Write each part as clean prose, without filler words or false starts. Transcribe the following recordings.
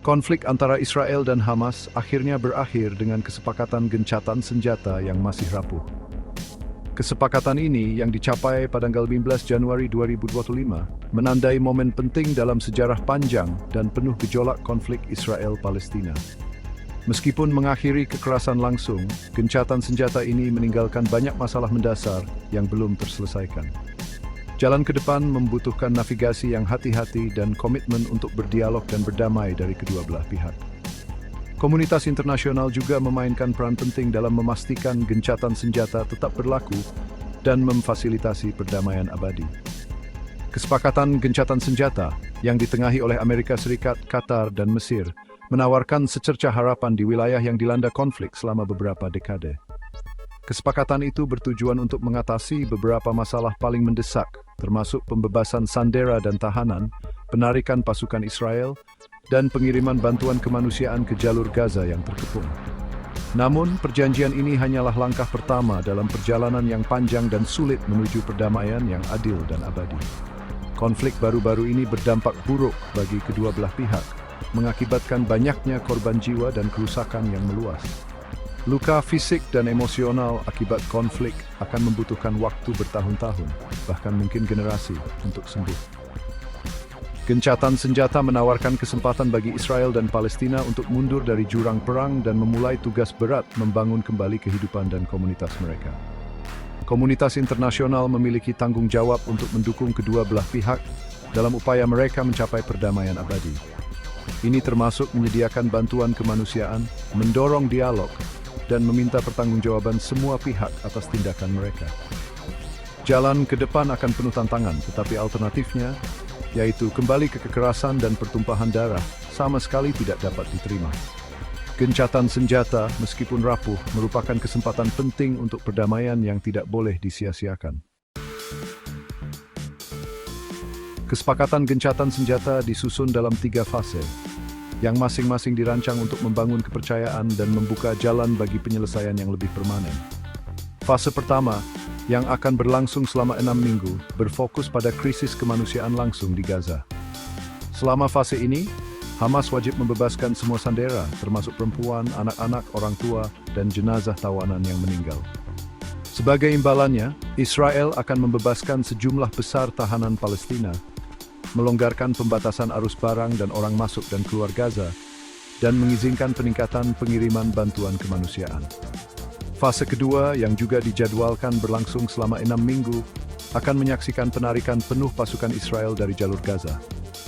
Konflik antara Israel dan Hamas akhirnya berakhir dengan kesepakatan gencatan senjata yang masih rapuh. Kesepakatan ini yang dicapai pada tanggal 15 Januari 2025 menandai momen penting dalam sejarah panjang dan penuh gejolak konflik Israel-Palestina. Meskipun mengakhiri kekerasan langsung, gencatan senjata ini meninggalkan banyak masalah mendasar yang belum terselesaikan. Jalan ke depan membutuhkan navigasi yang hati-hati dan komitmen untuk berdialog dan berdamai dari kedua belah pihak. Komunitas internasional juga memainkan peran penting dalam memastikan gencatan senjata tetap berlaku dan memfasilitasi perdamaian abadi. Kesepakatan gencatan senjata yang ditengahi oleh Amerika Serikat, Qatar, dan Mesir menawarkan secercah harapan di wilayah yang dilanda konflik selama beberapa dekade. Kesepakatan itu bertujuan untuk mengatasi beberapa masalah paling mendesak, termasuk pembebasan sandera dan tahanan, penarikan pasukan Israel, dan pengiriman bantuan kemanusiaan ke jalur Gaza yang terkepung. Namun, perjanjian ini hanyalah langkah pertama dalam perjalanan yang panjang dan sulit menuju perdamaian yang adil dan abadi. Konflik baru-baru ini berdampak buruk bagi kedua belah pihak, mengakibatkan banyaknya korban jiwa dan kerusakan yang meluas. Luka fisik dan emosional akibat konflik akan membutuhkan waktu bertahun-tahun, bahkan mungkin generasi, untuk sembuh. Gencatan senjata menawarkan kesempatan bagi Israel dan Palestina untuk mundur dari jurang perang dan memulai tugas berat membangun kembali kehidupan dan komunitas mereka. Komunitas internasional memiliki tanggung jawab untuk mendukung kedua belah pihak dalam upaya mereka mencapai perdamaian abadi. Ini termasuk menyediakan bantuan kemanusiaan, mendorong dialog, dan meminta pertanggungjawaban semua pihak atas tindakan mereka. Jalan ke depan akan penuh tantangan, tetapi alternatifnya, yaitu kembali ke kekerasan dan pertumpahan darah, sama sekali tidak dapat diterima. Gencatan senjata, meskipun rapuh, merupakan kesempatan penting untuk perdamaian yang tidak boleh disia-siakan. Kesepakatan gencatan senjata disusun dalam 3 fase, yang masing-masing dirancang untuk membangun kepercayaan dan membuka jalan bagi penyelesaian yang lebih permanen. Fase pertama, yang akan berlangsung selama 6 minggu, berfokus pada krisis kemanusiaan langsung di Gaza. Selama fase ini, Hamas wajib membebaskan semua sandera, termasuk perempuan, anak-anak, orang tua, dan jenazah tawanan yang meninggal. Sebagai imbalannya, Israel akan membebaskan sejumlah besar tahanan Palestina, melonggarkan pembatasan arus barang dan orang masuk dan keluar Gaza, dan mengizinkan peningkatan pengiriman bantuan kemanusiaan. Fase kedua, yang juga dijadwalkan berlangsung selama 6 minggu, akan menyaksikan penarikan penuh pasukan Israel dari jalur Gaza.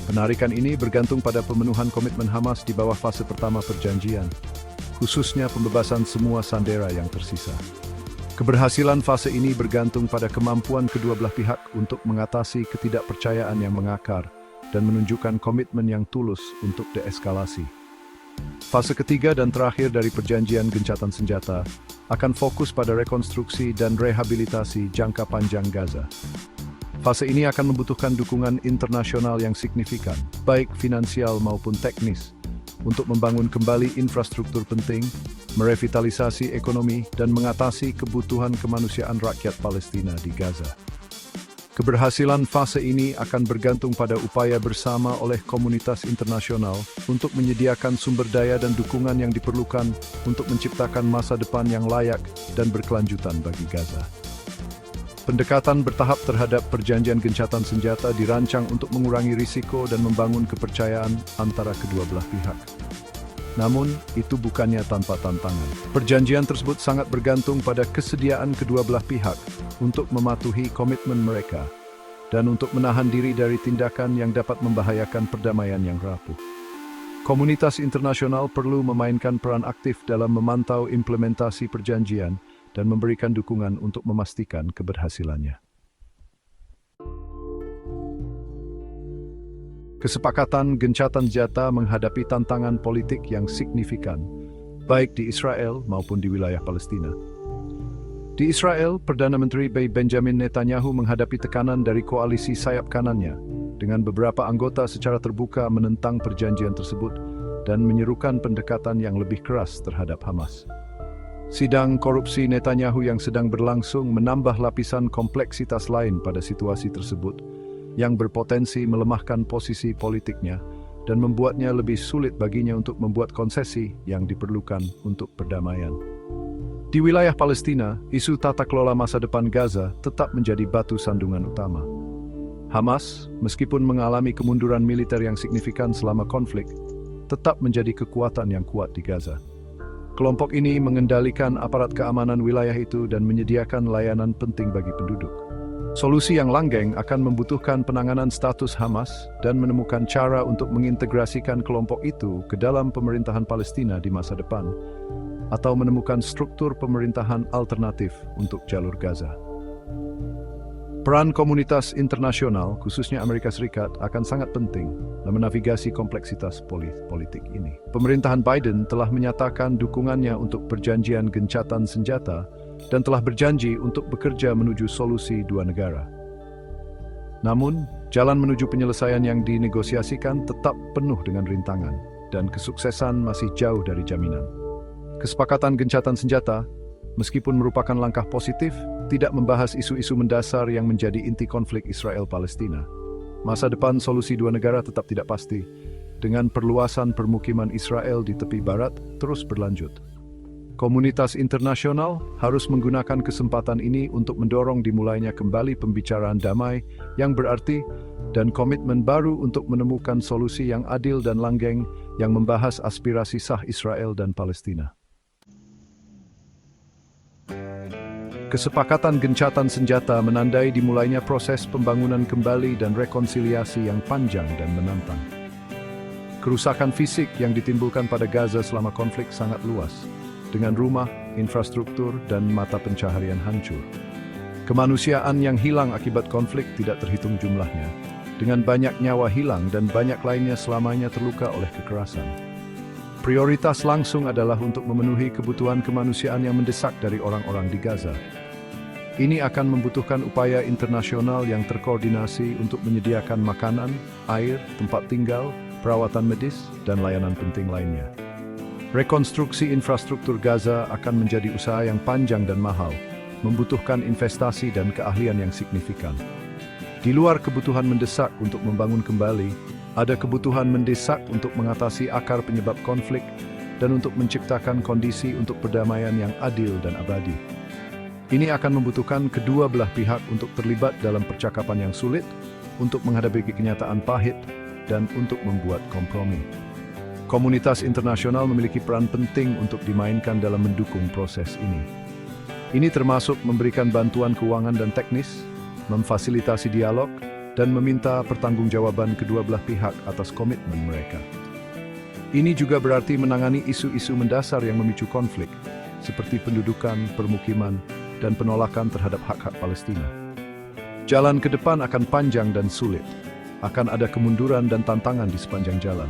Penarikan ini bergantung pada pemenuhan komitmen Hamas di bawah fase pertama perjanjian, khususnya pembebasan semua sandera yang tersisa. Keberhasilan fase ini bergantung pada kemampuan kedua belah pihak untuk mengatasi ketidakpercayaan yang mengakar dan menunjukkan komitmen yang tulus untuk deeskalasi. Fase ketiga dan terakhir dari perjanjian gencatan senjata akan fokus pada rekonstruksi dan rehabilitasi jangka panjang Gaza. Fase ini akan membutuhkan dukungan internasional yang signifikan, baik finansial maupun teknis, untuk membangun kembali infrastruktur penting, merevitalisasi ekonomi, dan mengatasi kebutuhan kemanusiaan rakyat Palestina di Gaza. Keberhasilan fase ini akan bergantung pada upaya bersama oleh komunitas internasional untuk menyediakan sumber daya dan dukungan yang diperlukan untuk menciptakan masa depan yang layak dan berkelanjutan bagi Gaza. Pendekatan bertahap terhadap perjanjian gencatan senjata dirancang untuk mengurangi risiko dan membangun kepercayaan antara kedua belah pihak. Namun, itu bukannya tanpa tantangan. Perjanjian tersebut sangat bergantung pada kesediaan kedua belah pihak untuk mematuhi komitmen mereka dan untuk menahan diri dari tindakan yang dapat membahayakan perdamaian yang rapuh. Komunitas internasional perlu memainkan peran aktif dalam memantau implementasi perjanjian dan memberikan dukungan untuk memastikan keberhasilannya. Kesepakatan gencatan senjata menghadapi tantangan politik yang signifikan, baik di Israel maupun di wilayah Palestina. Di Israel, Perdana Menteri Benjamin Netanyahu menghadapi tekanan dari koalisi sayap kanannya, dengan beberapa anggota secara terbuka menentang perjanjian tersebut dan menyerukan pendekatan yang lebih keras terhadap Hamas. Sidang korupsi Netanyahu yang sedang berlangsung menambah lapisan kompleksitas lain pada situasi tersebut, yang berpotensi melemahkan posisi politiknya dan membuatnya lebih sulit baginya untuk membuat konsesi yang diperlukan untuk perdamaian. Di wilayah Palestina, isu tata kelola masa depan Gaza tetap menjadi batu sandungan utama. Hamas, meskipun mengalami kemunduran militer yang signifikan selama konflik, tetap menjadi kekuatan yang kuat di Gaza. Kelompok ini mengendalikan aparat keamanan wilayah itu dan menyediakan layanan penting bagi penduduk. Solusi yang langgeng akan membutuhkan penanganan status Hamas dan menemukan cara untuk mengintegrasikan kelompok itu ke dalam pemerintahan Palestina di masa depan, atau menemukan struktur pemerintahan alternatif untuk jalur Gaza. Peran komunitas internasional, khususnya Amerika Serikat, akan sangat penting dalam menavigasi kompleksitas politik ini. Pemerintahan Biden telah menyatakan dukungannya untuk perjanjian gencatan senjata dan telah berjanji untuk bekerja menuju solusi dua negara. Namun, jalan menuju penyelesaian yang dinegosiasikan tetap penuh dengan rintangan dan kesuksesan masih jauh dari jaminan. Kesepakatan gencatan senjata, meskipun merupakan langkah positif, tidak membahas isu-isu mendasar yang menjadi inti konflik Israel-Palestina. Masa depan solusi dua negara tetap tidak pasti, dengan perluasan permukiman Israel di tepi barat terus berlanjut. Komunitas internasional harus menggunakan kesempatan ini untuk mendorong dimulainya kembali pembicaraan damai yang berarti dan komitmen baru untuk menemukan solusi yang adil dan langgeng yang membahas aspirasi sah Israel dan Palestina. Kesepakatan gencatan senjata menandai dimulainya proses pembangunan kembali dan rekonsiliasi yang panjang dan menantang. Kerusakan fisik yang ditimbulkan pada Gaza selama konflik sangat luas, dengan rumah, infrastruktur, dan mata pencaharian hancur. Kemanusiaan yang hilang akibat konflik tidak terhitung jumlahnya, dengan banyak nyawa hilang dan banyak lainnya selamanya terluka oleh kekerasan. Prioritas langsung adalah untuk memenuhi kebutuhan kemanusiaan yang mendesak dari orang-orang di Gaza. Ini akan membutuhkan upaya internasional yang terkoordinasi untuk menyediakan makanan, air, tempat tinggal, perawatan medis, dan layanan penting lainnya. Rekonstruksi infrastruktur Gaza akan menjadi usaha yang panjang dan mahal, membutuhkan investasi dan keahlian yang signifikan. Di luar kebutuhan mendesak untuk membangun kembali, ada kebutuhan mendesak untuk mengatasi akar penyebab konflik dan untuk menciptakan kondisi untuk perdamaian yang adil dan abadi. Ini akan membutuhkan kedua belah pihak untuk terlibat dalam percakapan yang sulit, untuk menghadapi kenyataan pahit, dan untuk membuat kompromi. Komunitas internasional memiliki peran penting untuk dimainkan dalam mendukung proses ini. Ini termasuk memberikan bantuan keuangan dan teknis, memfasilitasi dialog, dan meminta pertanggungjawaban kedua belah pihak atas komitmen mereka. Ini juga berarti menangani isu-isu mendasar yang memicu konflik, seperti pendudukan, permukiman, dan penolakan terhadap hak-hak Palestina. Jalan ke depan akan panjang dan sulit, akan ada kemunduran dan tantangan di sepanjang jalan.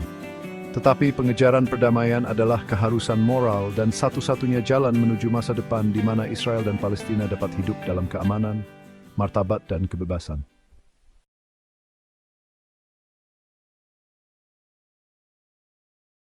Tetapi pengejaran perdamaian adalah keharusan moral dan satu-satunya jalan menuju masa depan di mana Israel dan Palestina dapat hidup dalam keamanan, martabat, dan kebebasan.